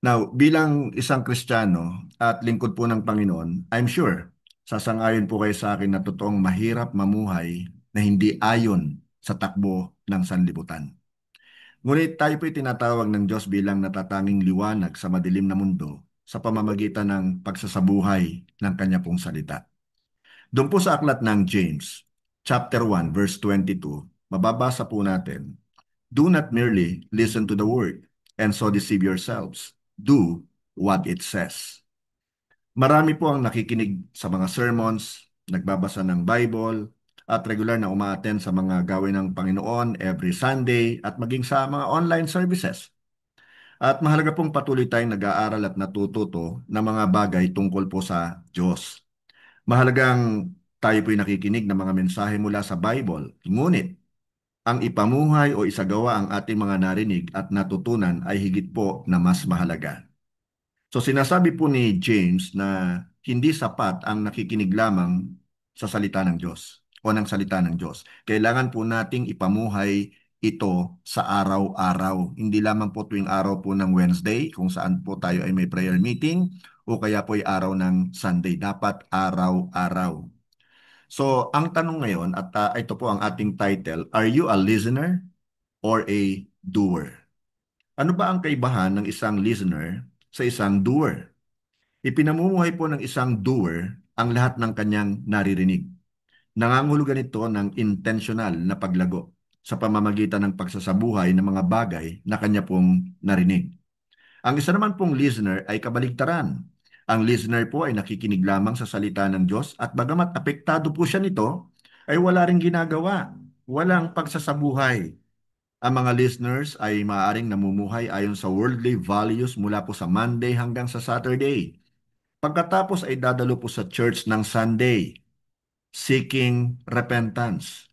Now, bilang isang Kristiyano at lingkod po ng Panginoon, I'm sure sasangayon po kayo sa akin na totoong mahirap mamuhay na hindi ayon sa takbo ng sanlibutan. Ngunit tayo po'y tinatawag ng Diyos bilang natatanging liwanag sa madilim na mundo sa pamamagitan ng pagsasabuhay ng Kanya pong salita. Doon po sa aklat ng James, chapter 1, verse 22, mababasa po natin, "Do not merely listen to the word and so deceive yourselves. Do what it says." Marami po ang nakikinig sa mga sermons, nagbabasa ng Bible, at regular na umaattend sa mga gawin ng Panginoon every Sunday at maging sa mga online services. At mahalaga pong patuloy tayong nag-aaral at natututo ng mga bagay tungkol po sa Diyos. Mahalagang tayo po'y nakikinig ng mga mensahe mula sa Bible. Ngunit, ang ipamuhay o isagawa ang ating mga narinig at natutunan ay higit po na mas mahalaga. So sinasabi po ni James na hindi sapat ang nakikinig lamang sa salita ng Diyos o ng salita ng Diyos. Kailangan po nating ipamuhay ito sa araw-araw. Hindi lamang po tuwing araw po ng Wednesday kung saan po tayo ay may prayer meeting o kaya po ay araw ng Sunday. Dapat araw-araw. So ang tanong ngayon at ito po ang ating title, are you a listener or a doer? Ano ba ang kaibahan ng isang listener sa isang doer? Ipinamumuhay po ng isang doer ang lahat ng kanyang naririnig. Nangangahulugan ito ng intentional na paglago sa pamamagitan ng pagsasabuhay ng mga bagay na kanya pong narinig. Ang isa naman pong listener ay kabaligtaran. Ang listener po ay nakikinig lamang sa salita ng Diyos at bagamat apektado po siya nito, ay wala ring ginagawa. Walang pagsasabuhay. Ang mga listeners ay maaaring namumuhay ayon sa worldly values mula po sa Monday hanggang sa Saturday. Pagkatapos ay dadalo po sa church ng Sunday, seeking repentance.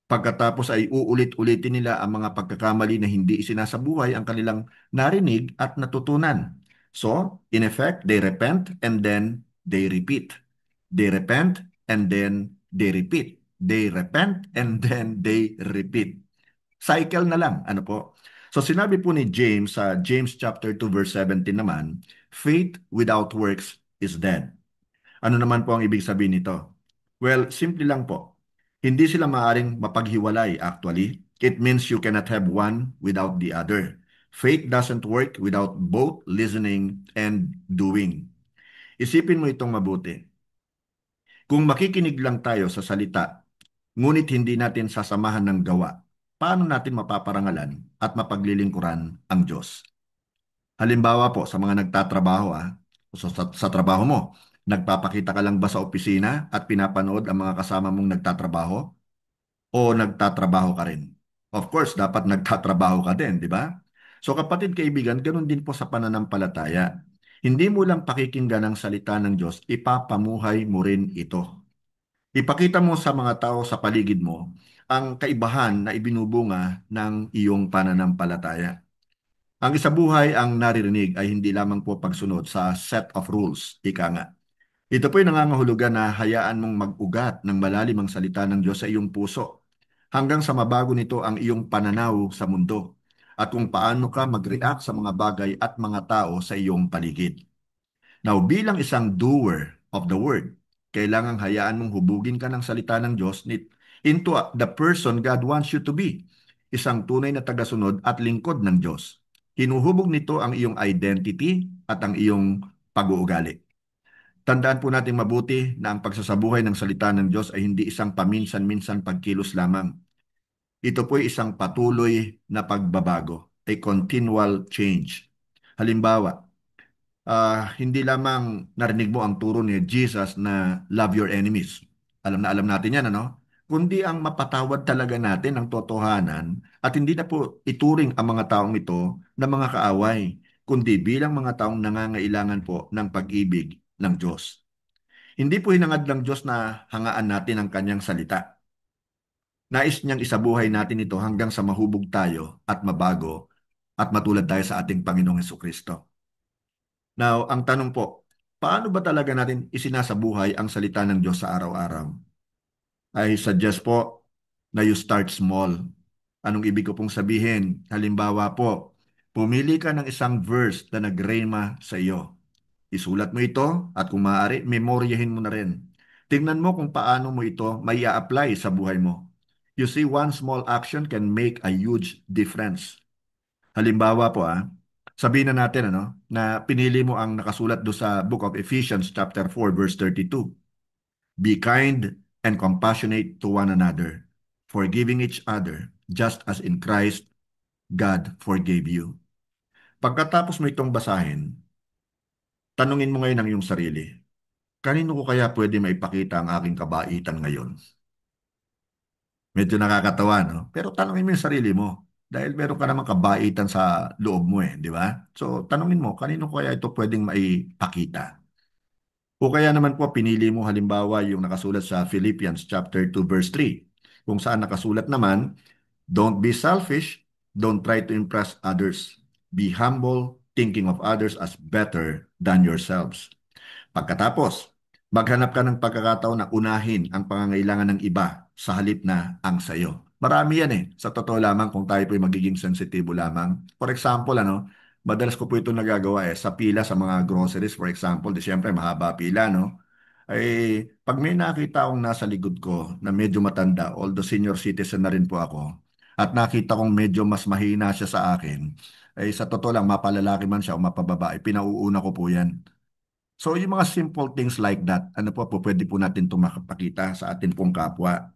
Pagkatapos ay uulit-ulitin nila ang mga pagkakamali na hindi isinasabuhay ang kanilang narinig at natutunan. So, in effect, they repent and then they repeat. They repent and then they repeat. They repent and then they repeat. Cycle na lang, ano po? So sinabi po ni James sa James chapter 2 verse 17 naman, faith without works is dead. Ano naman po ang ibig sabihin nito? Well, simple lang po. Hindi sila maaring mapaghiwalay actually. It means you cannot have one without the other. Faith doesn't work without both listening and doing. Isipin mo itong mabuti. Kung makikinig lang tayo sa salita, ngunit hindi natin sasamahan ng gawa, paano natin mapaparangalan at mapaglilingkuran ang Diyos? Halimbawa po, sa mga nagtatrabaho, sa trabaho mo, nagpapakita ka lang ba sa opisina at pinapanood ang mga kasama mong nagtatrabaho o nagtatrabaho ka rin? Of course, dapat nagtatrabaho ka din, di ba? So kapatid kaibigan, ganun din po sa pananampalataya. Hindi mo lang pakikinggan ang salita ng Diyos, ipapamuhay mo rin ito. Ipakita mo sa mga tao sa paligid mo ang kaibahan na ibinubunga ng iyong pananampalataya. Ang isabuhay ang naririnig ay hindi lamang po pagsunod sa set of rules, ika nga. Ito po'y nangangahulugan na hayaan mong mag-ugat ng malalim ang salita ng Diyos sa iyong puso hanggang sa mabago nito ang iyong pananaw sa mundo at kung paano ka mag-react sa mga bagay at mga tao sa iyong paligid. Now, bilang isang doer of the word, kailangang hayaan mong hubugin ka ng salita ng Diyos into the person God wants you to be. Isang tunay na tagasunod at lingkod ng Diyos. Hinuhubog nito ang iyong identity at ang iyong pag-uugali. Tandaan po natin mabuti na ang pagsasabuhay ng salita ng Diyos ay hindi isang paminsan-minsan pagkilos lamang. Ito po ay isang patuloy na pagbabago, a continual change. Halimbawa, hindi lamang narinig mo ang turo ni Jesus na love your enemies. Alam na alam natin yan, ano? Kundi ang mapatawad talaga natin ang totohanan at hindi na po ituring ang mga taong ito na mga kaaway, kundi bilang mga taong nangangailangan po ng pag-ibig ng Diyos. Hindi po hinangad ng Diyos na hangaan natin ang kanyang salita. Nais niyang isabuhay natin ito hanggang sa mahubog tayo at mabago at matulad tayo sa ating Panginoong Hesukristo. Now, ang tanong po, paano ba talaga natin isinasabuhay ang salita ng Diyos sa araw-araw? I suggest po na you start small. Anong ibig ko pong sabihin? Halimbawa po, Pumili ka ng isang verse na nagrema sa iyo. Isulat mo ito at kung maaari, memoryahin mo na rin. Tingnan mo kung paano mo ito may apply sa buhay mo. You see, one small action can make a huge difference. Halimbawa po sabihin na natin na pinili mo ang nakasulat do sa Book of Ephesians chapter 4 verse 32. Be kind and compassionate to one another, forgiving each other, just as in Christ God forgave you. Pagkatapos mo itong basahin, tanungin mo ngayon ang iyong sarili, kanino ko kaya pwede maipakita ang aking kabaitan ngayon? Medyo nakakatawa, no? Pero tanungin mo yung sarili mo. Dahil meron ka namang kabaitan sa loob mo di ba? So, tanungin mo, kanino ko kaya ito pwedeng maipakita? O kaya naman po, pinili mo halimbawa yung nakasulat sa Philippians chapter 2 verse 3, kung saan nakasulat naman, don't be selfish, don't try to impress others. Be humble, thinking of others as better than yourselves. Pagkatapos, maghanap ka ng pagkakataon na unahin ang pangangailangan ng iba sa halip na ang sayo. Marami yan sa totoo lamang kung tayo po'y magiging sensitibo lamang. For example, madalas ko po ito nagagawa sa pila sa mga groceries, for example, di siyempre mahaba pila, no? Ay, pag may nakita akong nasa likod ko na medyo matanda, although senior citizen na rin po ako, at nakita kong medyo mas mahina siya sa akin, ay sa totoo lang, mapalalaki man siya o mapababae, pinauuna ko po yan. So yung mga simple things like that, po pwede po natin ito makapakita sa atin pong kapwa.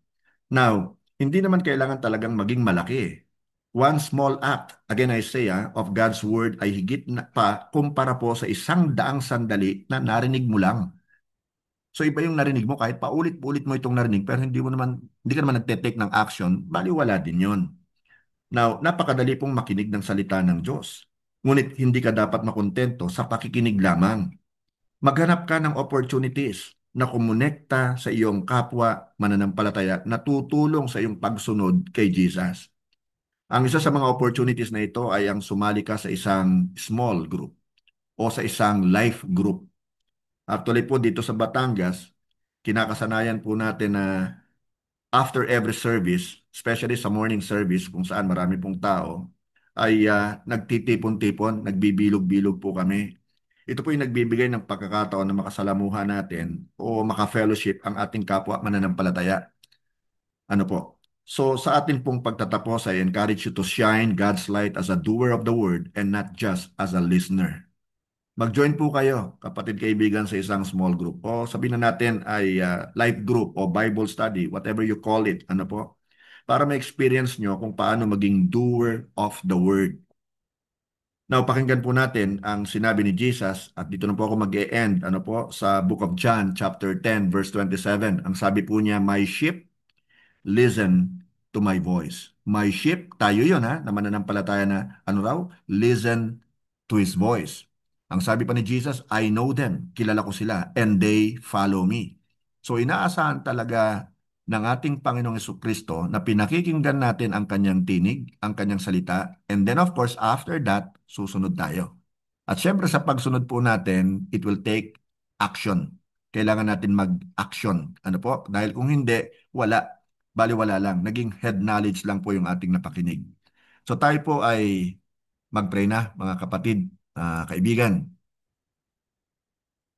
Now, hindi naman kailangan talagang maging malaki. One small act, again I say, of God's word ay higit na pa kumpara po sa 100 sandali na narinig mo lang. So iba yung narinig mo kahit paulit-ulit mo itong narinig pero hindi ka naman nagte-take ng action, baliwala din yon. Now, napakadali pong makinig ng salita ng Diyos. Ngunit hindi ka dapat makontento sa pakikinig lamang. Maghanap ka ng opportunities na kumonekta sa iyong kapwa mananampalataya na tutulong sa iyong pagsunod kay Jesus. Ang isa sa mga opportunities na ito ay ang sumali ka sa isang small group o sa isang life group. Actually po dito sa Batangas, kinakasanayan po natin na after every service, especially sa morning service kung saan marami pong tao, ay nagtitipon-tipon, nagbibilog-bilog po kami. Ito po yung nagbibigay ng pagkakataon na makasalamuha natin o maka-fellowship ang ating kapwa mananampalataya. Ano po? So sa atin pong pagtatapos, I encourage you to shine God's light as a doer of the word and not just as a listener. Mag-join po kayo, kapatid kaibigan, sa isang small group. O sabihin na natin ay life group o Bible study, whatever you call it. Ano po? Para ma-experience nyo kung paano maging doer of the word. Now, pakinggan po natin ang sinabi ni Jesus at dito na po ako mag-e-end sa Book of John, chapter 10, verse 27. Ang sabi po niya, my sheep listen to my voice. My sheep, tayo yun na mananampalataya na listen to His voice. Ang sabi pa ni Jesus, I know them, kilala ko sila, and they follow me. So inaasahan talaga ng ating Panginoong Jesucristo na pinakikinggan natin ang kanyang tinig, ang kanyang salita, and then of course, after that, susunod tayo. At syempre sa pagsunod po natin, it will take action. Kailangan natin mag-action. Ano po? Dahil kung hindi, wala. Baliwala lang. Naging head knowledge lang po yung ating napakinig. So tayo po ay mag-pray na, mga kapatid, kaibigan.